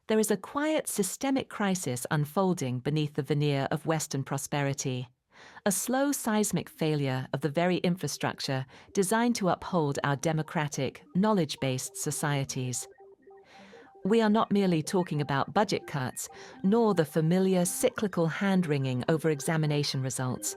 there is a quiet systemic crisis unfolding beneath the veneer of Western prosperity. A slow seismic failure of the very infrastructure designed to uphold our democratic, knowledge-based societies. We are not merely talking about budget cuts, nor the familiar cyclical hand-wringing over examination results.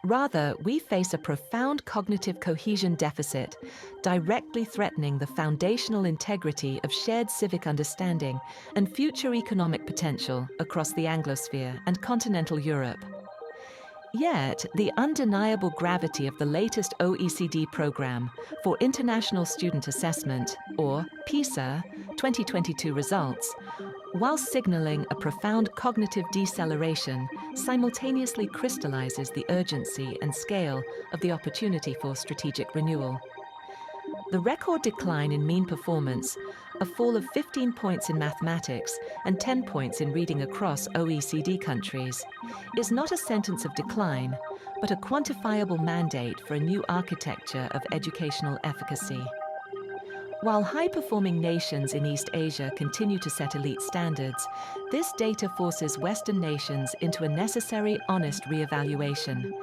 Rather, we face a profound cognitive cohesion deficit, directly threatening the foundational integrity of shared civic understanding and future economic potential across the Anglosphere and continental Europe. Yet, the undeniable gravity of the latest OECD Programme for International Student Assessment, or PISA, 2022 results, while signalling a profound cognitive deceleration, simultaneously crystallizes the urgency and scale of the opportunity for strategic renewal. The record decline in mean performance, a fall of 15 points in mathematics and 10 points in reading across OECD countries, is not a sentence of decline, but a quantifiable mandate for a new architecture of educational efficacy. While high-performing nations in East Asia continue to set elite standards, this data forces Western nations into a necessary, honest re-evaluation,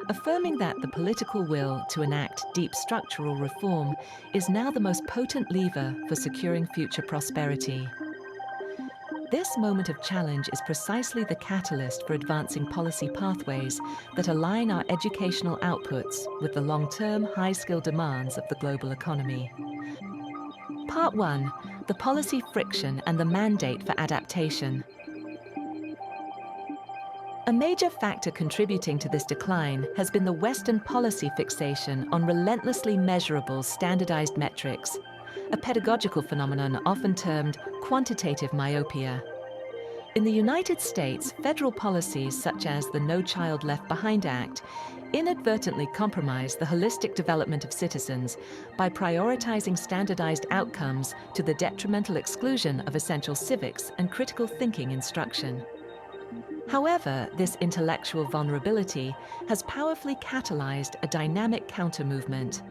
affirming that the political will to enact deep structural reform is now the most potent lever for securing future prosperity. This moment of challenge is precisely the catalyst for advancing policy pathways that align our educational outputs with the long-term, high-skill demands of the global economy. Part 1. The policy friction and the mandate for adaptation. A major factor contributing to this decline has been the Western policy fixation on relentlessly measurable standardized metrics, a pedagogical phenomenon often termed quantitative myopia. In the United States, federal policies such as the No Child Left Behind Act inadvertently compromise the holistic development of citizens by prioritizing standardized outcomes to the detrimental exclusion of essential civics and critical thinking instruction. However, this intellectual vulnerability has powerfully catalyzed a dynamic counter-movement,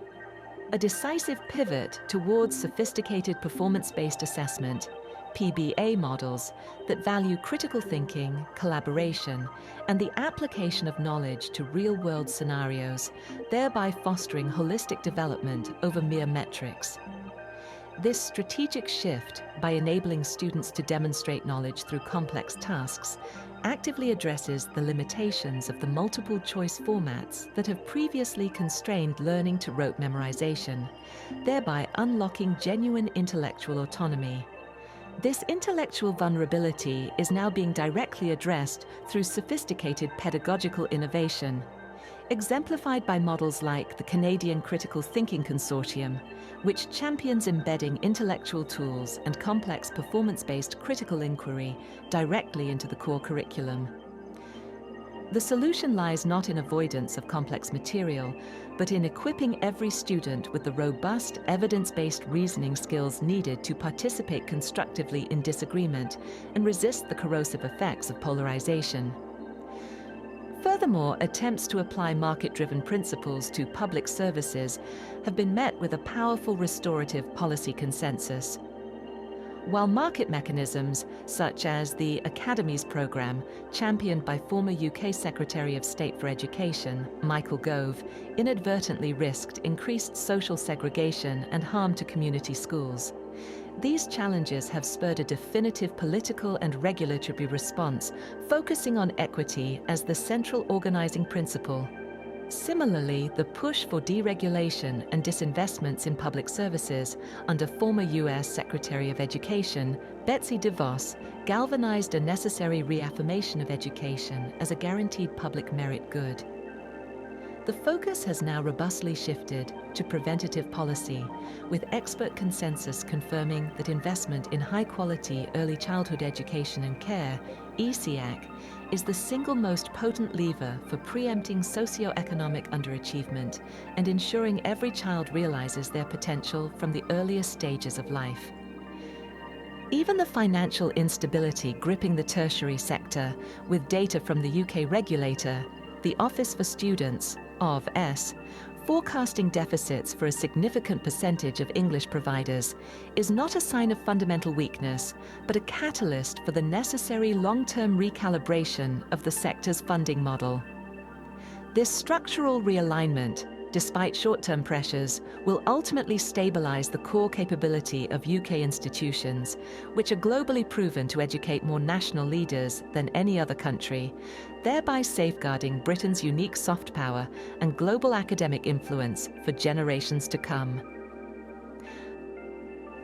a decisive pivot towards sophisticated performance-based assessment, PBA models that value critical thinking, collaboration, and the application of knowledge to real-world scenarios, thereby fostering holistic development over mere metrics. This strategic shift, by enabling students to demonstrate knowledge through complex tasks, actively addresses the limitations of the multiple-choice formats that have previously constrained learning to rote memorization, thereby unlocking genuine intellectual autonomy. This intellectual vulnerability is now being directly addressed through sophisticated pedagogical innovation, exemplified by models like the Canadian Critical Thinking Consortium, which champions embedding intellectual tools and complex performance-based critical inquiry directly into the core curriculum. The solution lies not in avoidance of complex material, but in equipping every student with the robust, evidence-based reasoning skills needed to participate constructively in disagreement and resist the corrosive effects of polarization. Furthermore, attempts to apply market-driven principles to public services have been met with a powerful restorative policy consensus. While market mechanisms, such as the Academies Programme, championed by former UK Secretary of State for Education, Michael Gove, inadvertently risked increased social segregation and harm to community schools. These challenges have spurred a definitive political and regulatory response, focusing on equity as the central organizing principle. Similarly, the push for deregulation and disinvestments in public services under former US Secretary of Education, Betsy DeVos, galvanized a necessary reaffirmation of education as a guaranteed public merit good. The focus has now robustly shifted to preventative policy, with expert consensus confirming that investment in high-quality early childhood education and care, ECAC, is the single most potent lever for preempting socioeconomic underachievement and ensuring every child realizes their potential from the earliest stages of life. Even the financial instability gripping the tertiary sector, with data from the UK regulator, the Office for Students, OFS, forecasting deficits for a significant percentage of English providers is not a sign of fundamental weakness, but a catalyst for the necessary long-term recalibration of the sector's funding model. This structural realignment, despite short-term pressures, will ultimately stabilize the core capability of UK institutions, which are globally proven to educate more national leaders than any other country, thereby safeguarding Britain's unique soft power and global academic influence for generations to come.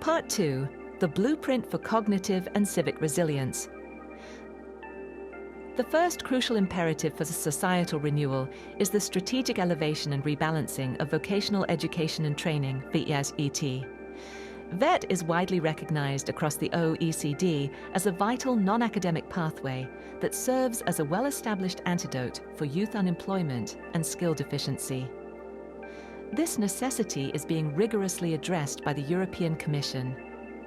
Part 2. The Blueprint for Cognitive and Civic Resilience. The first crucial imperative for societal renewal is the strategic elevation and rebalancing of vocational education and training, VET. VET is widely recognized across the OECD as a vital non-academic pathway that serves as a well-established antidote for youth unemployment and skill deficiency. This necessity is being rigorously addressed by the European Commission,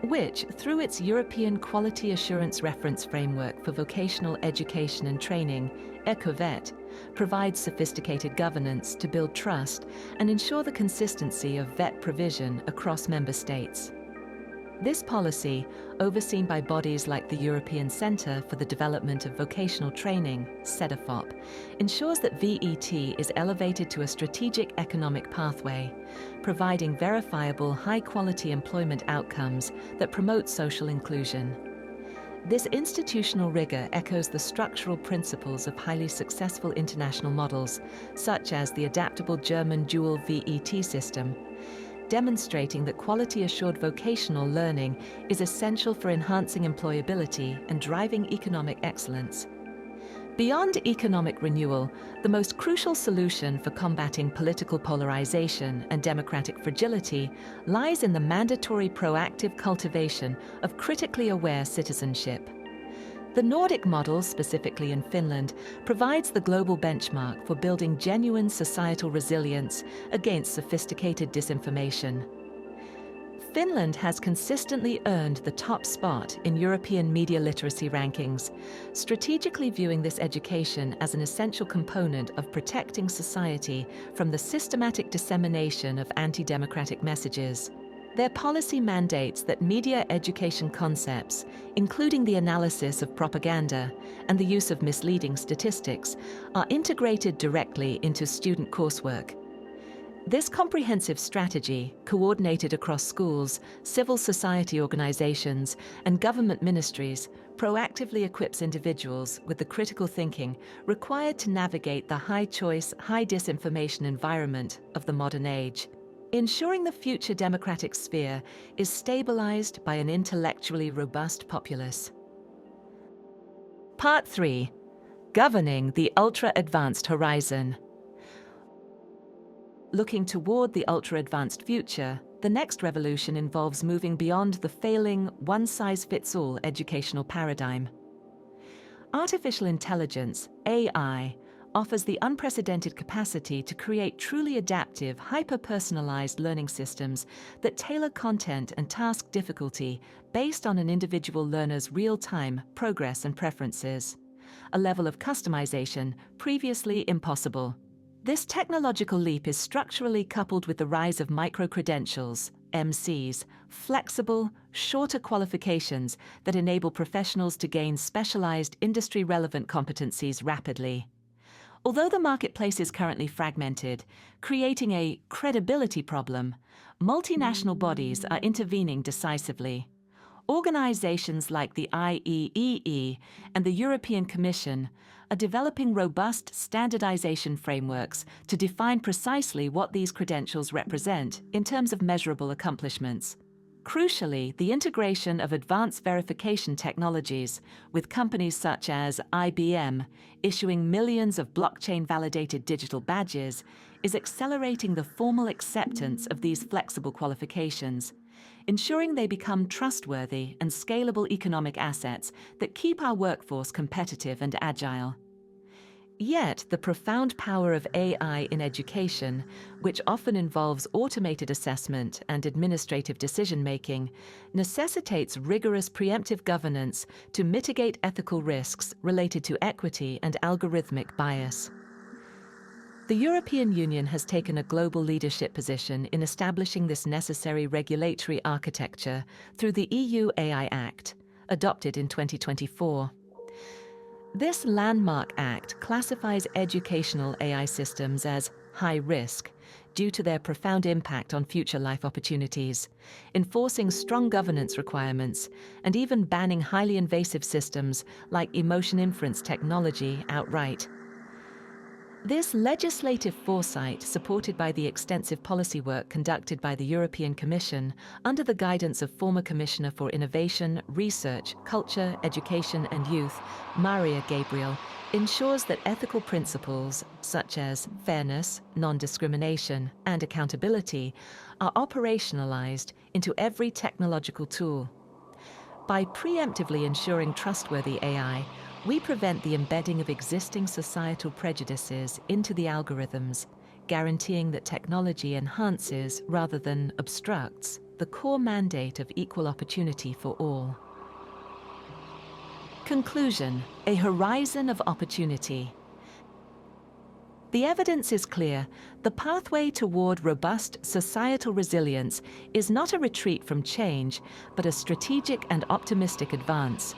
which, through its European Quality Assurance Reference Framework for Vocational Education and Training, ECOVET, provides sophisticated governance to build trust and ensure the consistency of VET provision across member states. This policy, overseen by bodies like the European Centre for the Development of Vocational Training, CEDEFOP, ensures that VET is elevated to a strategic economic pathway, providing verifiable high-quality employment outcomes that promote social inclusion. This institutional rigour echoes the structural principles of highly successful international models, such as the adaptable German dual VET system, demonstrating that quality-assured vocational learning is essential for enhancing employability and driving economic excellence. Beyond economic renewal, the most crucial solution for combating political polarisation and democratic fragility lies in the mandatory proactive cultivation of critically aware citizenship. The Nordic model, specifically in Finland, provides the global benchmark for building genuine societal resilience against sophisticated disinformation. Finland has consistently earned the top spot in European media literacy rankings, strategically viewing this education as an essential component of protecting society from the systematic dissemination of anti-democratic messages. Their policy mandates that media education concepts, including the analysis of propaganda and the use of misleading statistics, are integrated directly into student coursework. This comprehensive strategy, coordinated across schools, civil society organizations, and government ministries, proactively equips individuals with the critical thinking required to navigate the high-choice, high-disinformation environment of the modern age, ensuring the future democratic sphere is stabilized by an intellectually robust populace. Part 3. Governing the ultra-advanced horizon. Looking toward the ultra-advanced future, the next revolution involves moving beyond the failing, one-size-fits-all educational paradigm. Artificial intelligence, AI, offers the unprecedented capacity to create truly adaptive, hyper-personalized learning systems that tailor content and task difficulty based on an individual learner's real-time progress and preferences, a level of customization previously impossible. This technological leap is structurally coupled with the rise of micro-credentials, MCs, flexible, shorter qualifications that enable professionals to gain specialized, industry-relevant competencies rapidly. Although the marketplace is currently fragmented, creating a credibility problem, multinational bodies are intervening decisively. Organizations like the IEEE and the European Commission are developing robust standardization frameworks to define precisely what these credentials represent in terms of measurable accomplishments. Crucially, the integration of advanced verification technologies, with companies such as IBM issuing millions of blockchain-validated digital badges, is accelerating the formal acceptance of these flexible qualifications, ensuring they become trustworthy and scalable economic assets that keep our workforce competitive and agile. Yet, the profound power of AI in education, which often involves automated assessment and administrative decision-making, necessitates rigorous preemptive governance to mitigate ethical risks related to equity and algorithmic bias. The European Union has taken a global leadership position in establishing this necessary regulatory architecture through the EU AI Act, adopted in 2024. This landmark act classifies educational AI systems as high risk due to their profound impact on future life opportunities, enforcing strong governance requirements, and even banning highly invasive systems like emotion inference technology outright. This legislative foresight, supported by the extensive policy work conducted by the European Commission under the guidance of former Commissioner for Innovation, Research, Culture, Education and Youth, Maria Gabriel, ensures that ethical principles such as fairness, non-discrimination and accountability are operationalized into every technological tool. By preemptively ensuring trustworthy AI, we prevent the embedding of existing societal prejudices into the algorithms, guaranteeing that technology enhances rather than obstructs the core mandate of equal opportunity for all. Conclusion: a horizon of opportunity. The evidence is clear. The pathway toward robust societal resilience is not a retreat from change, but a strategic and optimistic advance.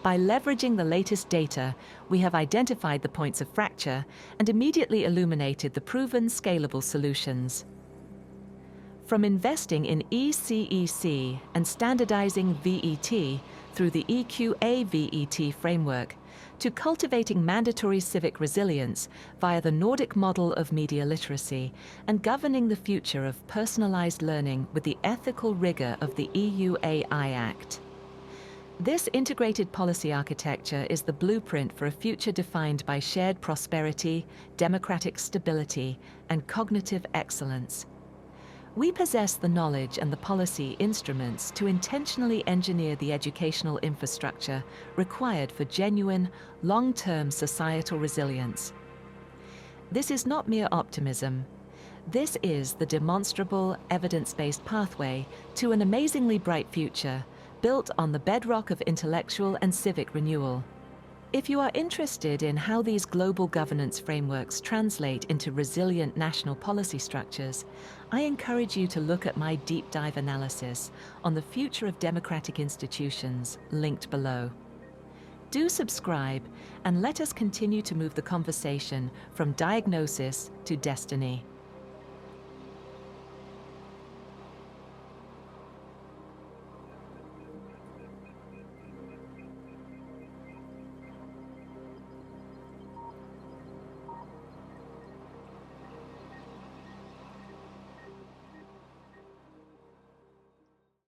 By leveraging the latest data, we have identified the points of fracture and immediately illuminated the proven scalable solutions. From investing in ECEC and standardizing VET through the EQA-VET framework, to cultivating mandatory civic resilience via the Nordic model of media literacy and governing the future of personalized learning with the ethical rigor of the EU AI Act. This integrated policy architecture is the blueprint for a future defined by shared prosperity, democratic stability, and cognitive excellence. We possess the knowledge and the policy instruments to intentionally engineer the educational infrastructure required for genuine, long-term societal resilience. This is not mere optimism. This is the demonstrable, evidence-based pathway to an amazingly bright future, built on the bedrock of intellectual and civic renewal. If you are interested in how these global governance frameworks translate into resilient national policy structures, I encourage you to look at my deep dive analysis on the future of democratic institutions, linked below. Do subscribe and let us continue to move the conversation from diagnosis to destiny.